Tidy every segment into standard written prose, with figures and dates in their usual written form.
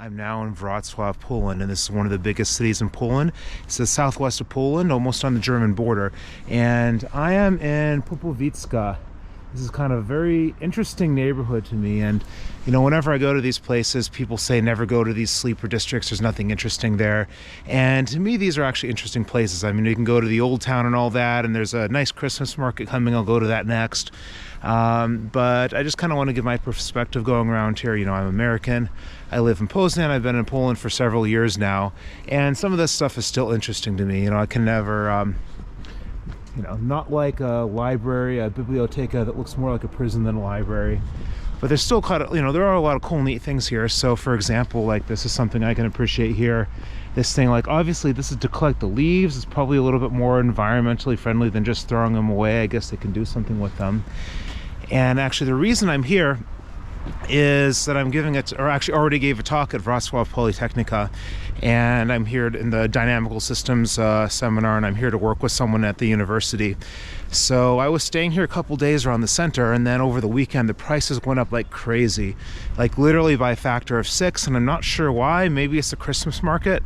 I'm now in Wrocław, Poland, and this is one of the biggest cities in Poland. It's the southwest of Poland, almost on the German border. And I am in Popowice. This is kind of a very interesting neighborhood to me. And, you know, whenever I go to these places, people say never go to these sleeper districts. There's nothing interesting there. And to me, these are actually interesting places. I mean, you can go to the old town and all that, and there's a nice Christmas market coming. I'll go to that next. But I just kind of want to give my perspective going around here. You know, I'm American. I live in Poznan. I've been in Poland for several years now. And some of this stuff is still interesting to me. You know, I can never... you know, not like a library, a biblioteca that looks more like a prison than a library. But there's still kind of, you know, there are a lot of cool, neat things here. So, for example, like this is something I can appreciate here. This thing, like, obviously this is to collect the leaves. It's probably a little bit more environmentally friendly than just throwing them away. I guess they can do something with them. And actually the reason I'm here is that I'm giving it, or actually already gave a talk at Wrocław Polytechnica, and I'm here in the dynamical systems seminar, and I'm here to work with someone at the university. So I was staying here a couple days around the center, and then over the weekend the prices went up like crazy, like literally by a factor of 6, and I'm not sure why. Maybe it's the Christmas market,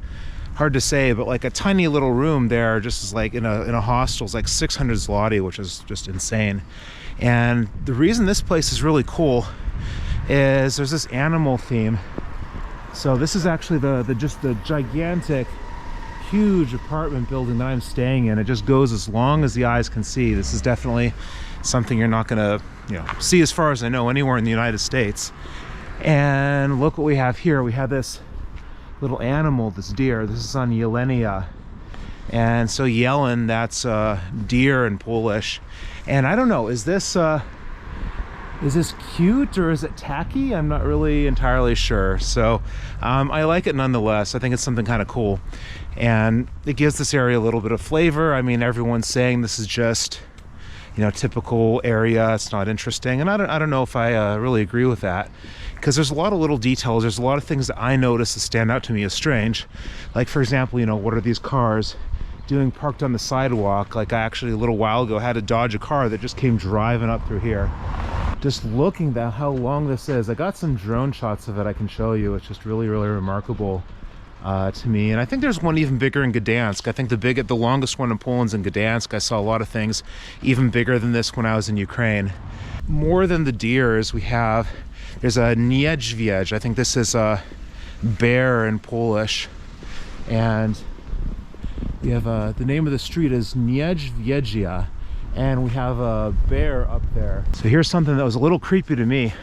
hard to say, but like a tiny little room there just is like in a hostel is like 600 zloty, which is just insane. And the reason this place is really cool is there's this animal theme. So this is actually the gigantic, huge apartment building that I'm staying in. It just goes as long as the eyes can see. This is definitely something you're not gonna, you know, see, as far as I know, anywhere in the United States. And look what we have here. We have this little animal, this deer. This is on Jelenia. And so Jelen, that's deer in Polish. And I don't know, is this cute or is it tacky? I'm not really entirely sure. So I like it nonetheless. I think it's something kind of cool. And it gives this area a little bit of flavor. I mean, everyone's saying this is just, you know, typical area. It's not interesting. And I don't know if I really agree with that, because there's a lot of little details. There's a lot of things that I notice that stand out to me as strange. Like, for example, you know, what are these cars doing parked on the sidewalk? Like, I actually a little while ago had to dodge a car that just came driving up through here. Just looking at how long this is, I got some drone shots of it I can show you. It's just really, really remarkable to me. And I think there's one even bigger in Gdansk. I think the longest one in Poland's in Gdansk. I saw a lot of things even bigger than this when I was in Ukraine. More than the deers, there's a niedźwiedź. I think this is a bear in Polish. And we have the name of the street is Niedźwiedzia. And we have a bear up there. So here's something that was a little creepy to me.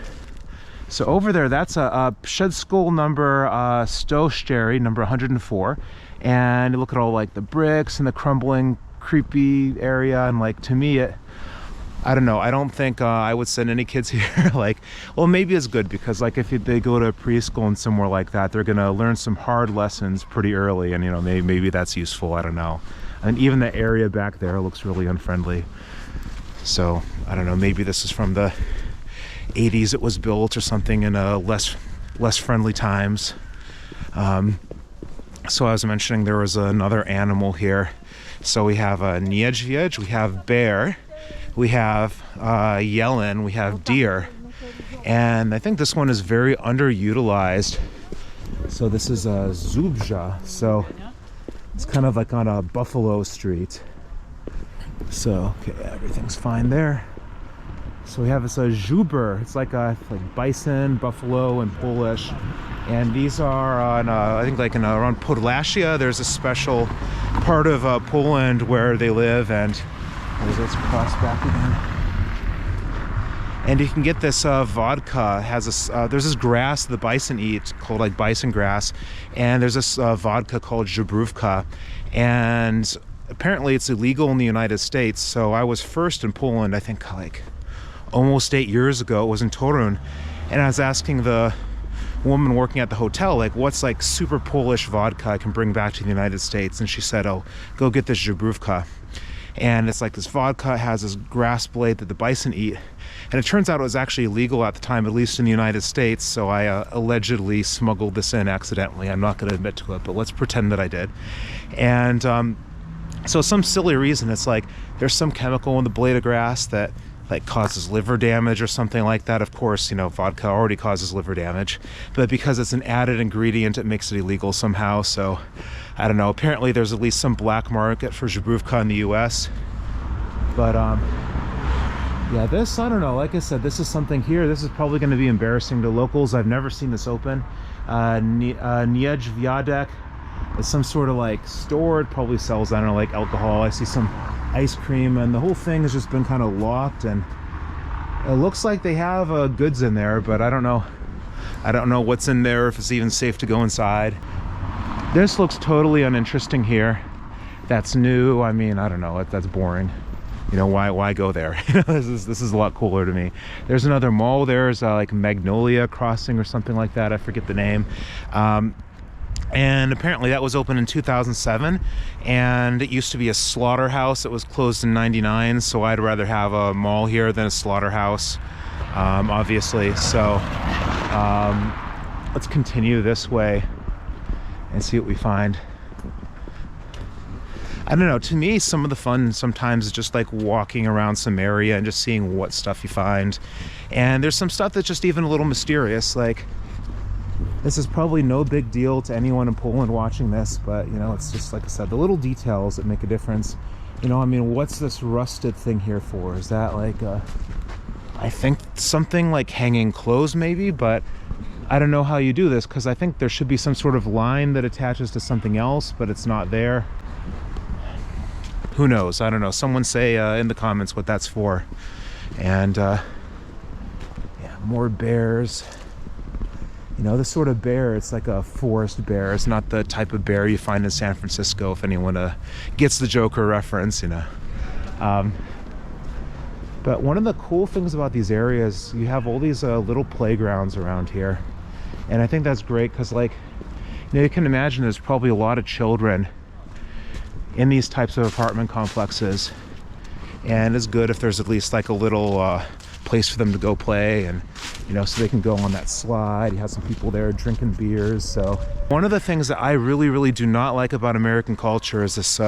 So over there, that's a Przedszkol number Stoszczery, number 104. And you look at all like the bricks and the crumbling, creepy area. And like, to me, I don't know. I don't think I would send any kids here. Like, well, maybe it's good, because like if they go to a preschool and somewhere like that, they're gonna learn some hard lessons pretty early. And, you know, maybe that's useful. I don't know. And even the area back there looks really unfriendly. So I don't know, maybe this is from the 80s it was built or something in less friendly times. So I was mentioning there was another animal here. So we have a niedźwiedź, we have bear, we have Jelen, we have deer. And I think this one is very underutilized. So this is a Zubja. So it's kind of like on a Buffalo Street. So, okay, everything's fine there. So we have this Żubr. It's like bison, buffalo in Polish. And these are on, I think like around Podlasia, there's a special part of Poland where they live. And let's cross back again. And you can get this vodka. There's this grass the bison eat called like bison grass, and there's this vodka called Żubrówka, and apparently it's illegal in the United States. So I was first in Poland, I think like almost 8 years ago. It was in Torun, and I was asking the woman working at the hotel, like, what's like super Polish vodka I can bring back to the United States? And she said, oh, go get this Żubrówka. And it's like this vodka has this grass blade that the bison eat. And it turns out it was actually illegal at the time, at least in the United States. So I allegedly smuggled this in accidentally. I'm not going to admit to it, but let's pretend that I did. And so some silly reason, it's like there's some chemical in the blade of grass that like causes liver damage or something like that. Of course, you know, vodka already causes liver damage, but because it's an added ingredient, it makes it illegal somehow. So I don't know. Apparently there's at least some black market for Zbrujka in the US. But yeah, this, I don't know, like I said, this is something here. This is probably going to be embarrassing to locals. I've never seen this open. Niedźwiadek is some sort of like store. It probably sells, I don't know, like alcohol. I see some ice cream, and the whole thing has just been kind of locked, and it looks like they have goods in there, but I don't know what's in there, if it's even safe to go inside. This looks totally uninteresting here. That's new. I mean, I don't know, that's boring. You know, why go there? this is a lot cooler to me. There's another mall. There's like Magnolia Crossing or something like that. I forget the name. And apparently that was open in 2007, and it used to be a slaughterhouse. It was closed in '99, so I'd rather have a mall here than a slaughterhouse, obviously. So let's continue this way and see what we find. I don't know, to me some of the fun sometimes is just like walking around some area and just seeing what stuff you find. And there's some stuff that's just even a little mysterious. Like, this is probably no big deal to anyone in Poland watching this, but you know, it's just like I said, the little details that make a difference. You know, I mean, what's this rusted thing here for? Is that like I think something like hanging clothes maybe, but I don't know how you do this, because I think there should be some sort of line that attaches to something else, but it's not there. Who knows? I don't know. Someone say in the comments what that's for. And yeah, more bears. You know, this sort of bear, it's like a forest bear. It's not the type of bear you find in San Francisco, if anyone gets the Joker reference, you know. But one of the cool things about these areas, you have all these little playgrounds around here. And I think that's great because, like, you know, you can imagine there's probably a lot of children in these types of apartment complexes, and it's good if there's at least like a little place for them to go play, and you know, so they can go on that slide. You have some people there drinking beers. So one of the things that I really do not like about American culture is this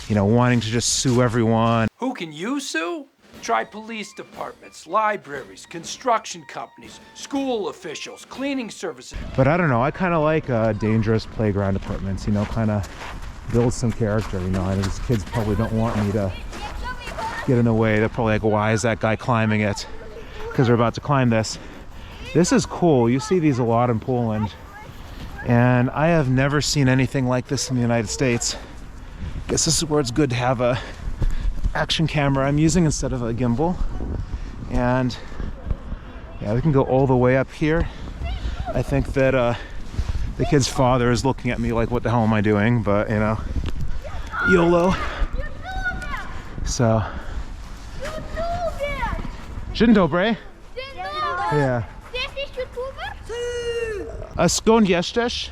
you know, wanting to just sue everyone. Who can you sue? Try police departments, libraries, construction companies, school officials, cleaning services. But I don't know, I kind of like dangerous playground apartments, you know, kind of build some character, you know. And these kids probably don't want me to get in the way. They're probably like, why is that guy climbing it? Because they're about to climb this. This is cool. You see these a lot in Poland, and I have never seen anything like this in the United States. Guess this is where it's good to have a action camera I'm using instead of a gimbal. And yeah, we can go all the way up here. I think that the kid's father is looking at me like, what the hell am I doing? But, you know, YOLO. So. Dzień dobry. Yeah. Skąd jesteś?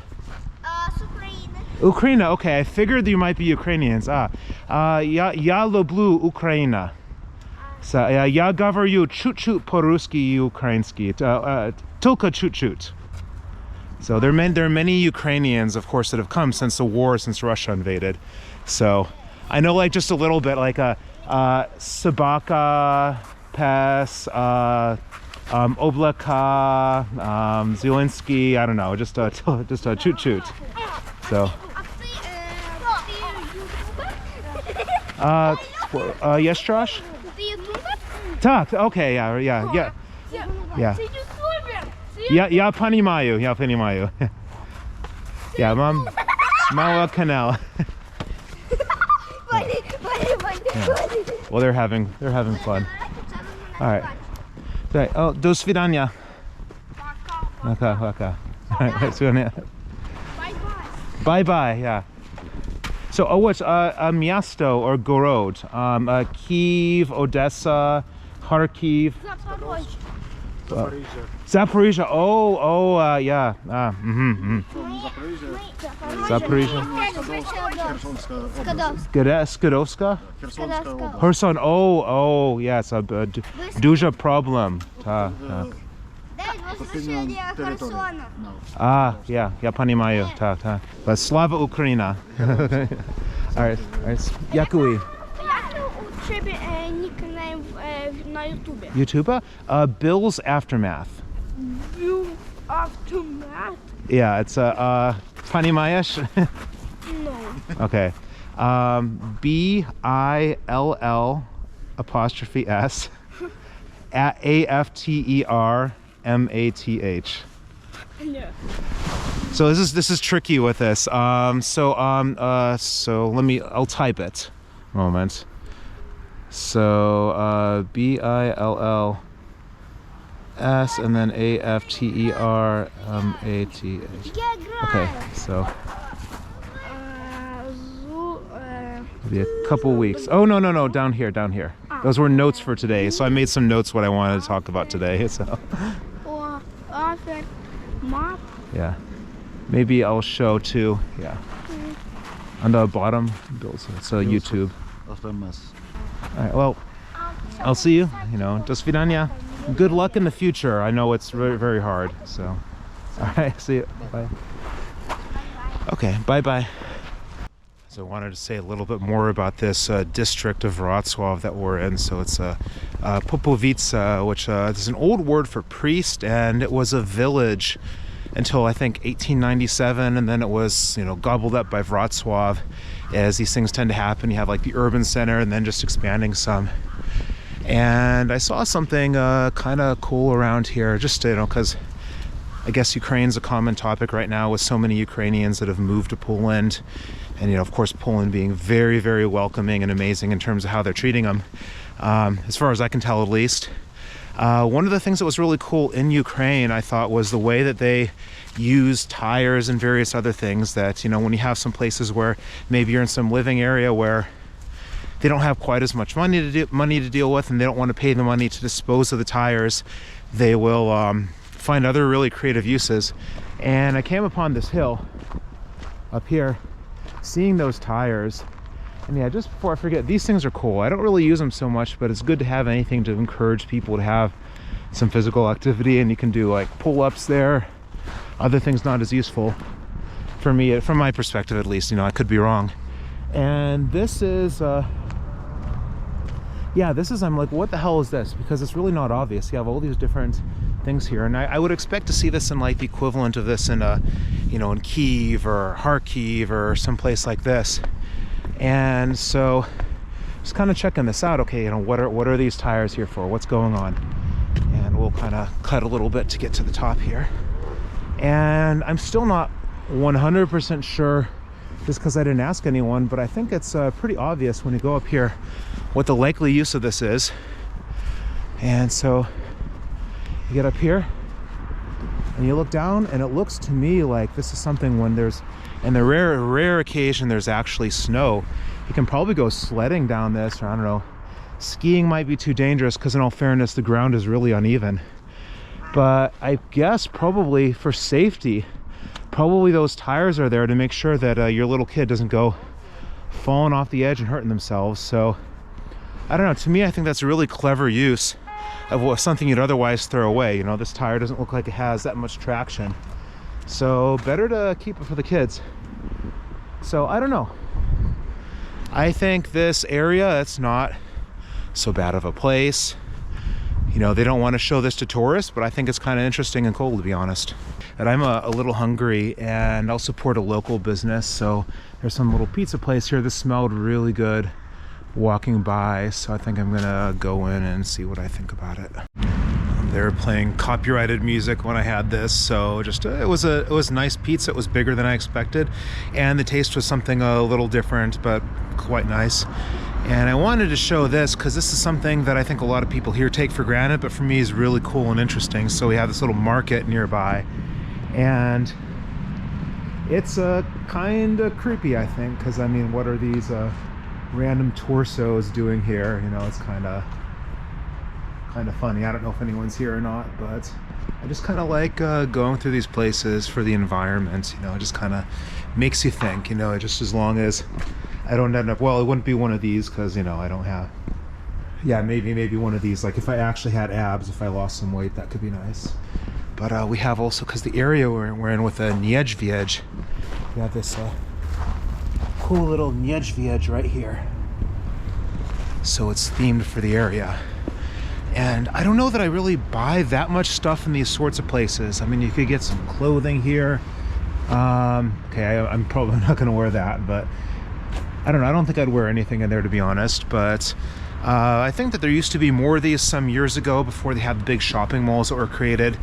Z Ukrainy. Ukraine, okay. I figured you might be Ukrainians. Ja lubię Ukrainę. So, ja говорю чуть-чуть по-русски и украински. Tylko чуть-чуть. So there are many Ukrainians, of course, that have come since the war, since Russia invaded. So I know, like, just a little bit, like Собака, Pes, Oblaka, Zelensky, I don't know, just a chut-chut. So. Yes, Josh? Tak, okay, yeah. Ja понимаю. Yeah, mam mały kanał. Well, they're having fun. All right. Oh, do свидания. Пока. All right, bye, yeah. So, what's miasto or город? Kyiv, Odessa, Kharkiv. Zaporizhia. Yeah. Zaporizhia. Skadowska. Kherson. Yeah. It's a duży problem. Yeah. Ja понимаю. But Slava Ukraina. All right. Yakuy. Ciebie nickname na на Ютубі. YouTube? Bill's Aftermath. Bill Aftermath? Yeah, it's Popowice. No. Okay. Bill apostrophe S Aftermath. Yeah. So this is tricky with this. So I'll type it. Moment. So Bill S and then Aftermath. Okay, so maybe a couple weeks. Oh no, down here. Those were notes for today. So I made some notes what I wanted to talk about today. So Or author map. yeah, maybe I'll show too. Yeah, on the bottom, it's YouTube. All right, well, I'll see you. Do svidania. Good luck in the future. I know it's very, very hard. So, all right, see you. Bye. Okay, bye. So I wanted to say a little bit more about this district of Wrocław that we're in. So it's Popowice, which is an old word for priest, and it was a village until I think 1897, and then it was gobbled up by Wrocław. As these things tend to happen, you have like the urban center and then just expanding some. And I saw something kind of cool around here, just because I guess Ukraine's a common topic right now with so many Ukrainians that have moved to Poland. And of course, Poland being very, very welcoming and amazing in terms of how they're treating them, as far as I can tell at least. One of the things that was really cool in Ukraine, I thought, was the way that they use tires and various other things that, when you have some places where maybe you're in some living area where they don't have quite as much money to deal with, and they don't want to pay the money to dispose of the tires, they will find other really creative uses. And I came upon this hill up here, seeing those tires, and yeah, just before I forget, these things are cool. I don't really use them so much, but it's good to have anything to encourage people to have some physical activity, and you can do like pull-ups there. Other things not as useful for me, from my perspective at least. I could be wrong. And this is I'm like, what the hell is this? Because it's really not obvious. You have all these different things here, and I would expect to see this in like the equivalent of this in in Kiev or Kharkiv or someplace like this. And so just kind of checking this out. Okay, what are these tires here for? What's going on? And we'll kind of cut a little bit to get to the top here. And I'm still not 100% sure, just because I didn't ask anyone, but I think it's pretty obvious when you go up here what the likely use of this is. And so you get up here and you look down, and it looks to me like this is something when there's, and the rare occasion there's actually snow, you can probably go sledding down this, or I don't know, skiing might be too dangerous because in all fairness the ground is really uneven. But I guess probably for safety, probably those tires are there to make sure that your little kid doesn't go falling off the edge and hurting themselves. So I don't know, to me I think that's a really clever use of something you'd otherwise throw away. This tire doesn't look like it has that much traction, so better to keep it for the kids. So I don't know, I think this area, it's not so bad of a place. They don't want to show this to tourists, but I think it's kind of interesting and cool, to be honest. And I'm a little hungry, and I'll support a local business. So there's some little pizza place here. This smelled really good walking by, so I think I'm gonna go in and see what I think about it. They were playing copyrighted music when I had this, so just it was nice pizza. It was bigger than I expected, and the taste was something a little different, but quite nice. And I wanted to show this because this is something that I think a lot of people here take for granted, but for me is really cool and interesting. So we have this little market nearby, and it's kind of creepy, I think, because I mean, what are these random torsos doing here? It's kind of funny. I don't know if anyone's here or not, but I just kind of like going through these places for the environment. It just kind of makes you think. Just as long as I don't end up, well, it wouldn't be one of these because I don't have, maybe one of these, like if I actually had abs, if I lost some weight, that could be nice. But we have also, because the area we're in with a Niedźwiedź, we have this cool little Niedźwiedź right here, so it's themed for the area. And I don't know that I really buy that much stuff in these sorts of places. I mean, you could get some clothing here. Okay, I'm probably not going to wear that, but I don't know. I don't think I'd wear anything in there, to be honest. But I think that there used to be more of these some years ago before they had the big shopping malls that were created.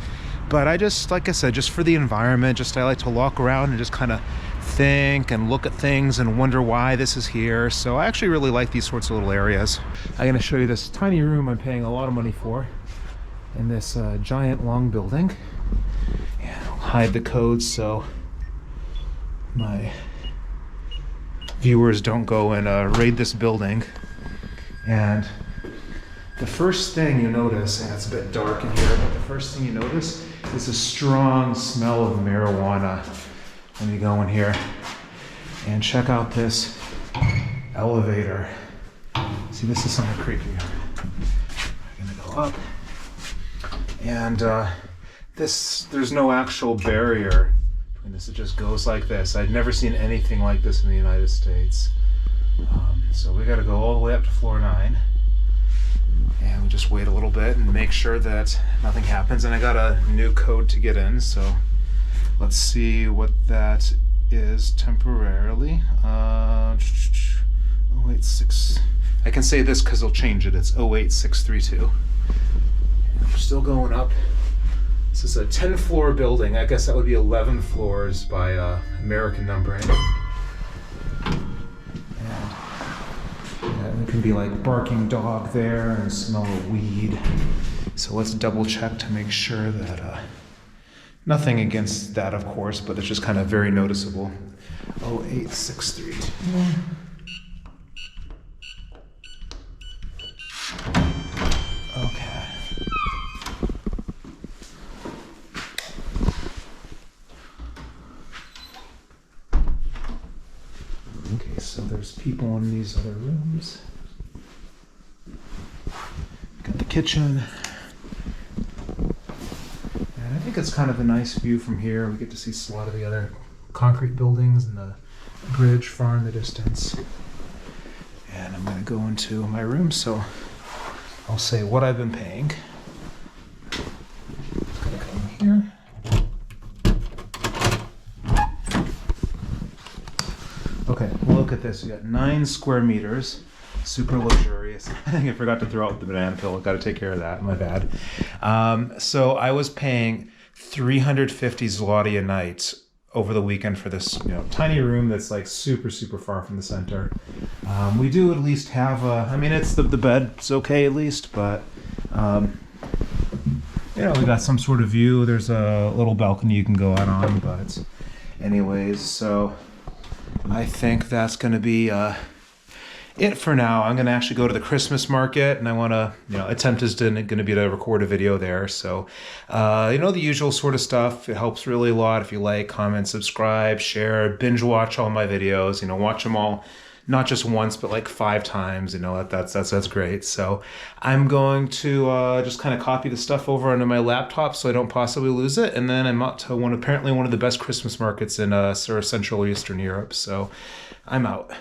But I just, like I said, just for the environment, I like to walk around and just kind of think and look at things and wonder why this is here. So I actually really like these sorts of little areas. I'm going to show you this tiny room I'm paying a lot of money for in this giant long building. And I'll hide the code so my viewers don't go and raid this building. And the first thing you notice, and it's a bit dark in here, but the first thing you notice is a strong smell of marijuana. Let me go in here and check out this elevator. See, this is something creepy. I'm gonna go up, and there's no actual barrier, and this, it just goes like this. I've never seen anything like this in the United States. So we gotta go all the way up to floor 9. And we just wait a little bit and make sure that nothing happens. And I got a new code to get in, so let's see what that is temporarily. 086. I can say this because they'll change it. It's 08632. And we're still going up. This is a 10-floor building. I guess that would be 11 floors by American numbering. And there can be like barking dog there and smell of weed. So let's double check to make sure that nothing against that, of course, but it's just kind of very noticeable. 08632. Okay. Okay, so there's people in these other rooms. Got the kitchen. And I think it's kind of a nice view from here. We get to see a lot of the other concrete buildings and the bridge far in the distance. And I'm gonna go into my room, so I'll say what I've been paying. Just gonna come here. Okay, well, look at this. We got 9 square meters, super luxurious. I think I forgot to throw out the banana peel. Got to take care of that. My bad. So I was paying 350 zloty a night over the weekend for this, tiny room that's like super, super far from the center. We do at least have I mean, it's the bed's okay at least, but we got some sort of view. There's a little balcony you can go out on, but anyways, so I think that's going to be it for now. I'm going to actually go to the Christmas market, and I want to, attempt is going to be to record a video there. So, the usual sort of stuff. It helps really a lot if you like, comment, subscribe, share, binge watch all my videos. Watch them all, not just once, but like 5 times. That's great. So I'm going to just kind of copy the stuff over onto my laptop so I don't possibly lose it. And then I'm out to apparently one of the best Christmas markets in Central or Eastern Europe. So I'm out.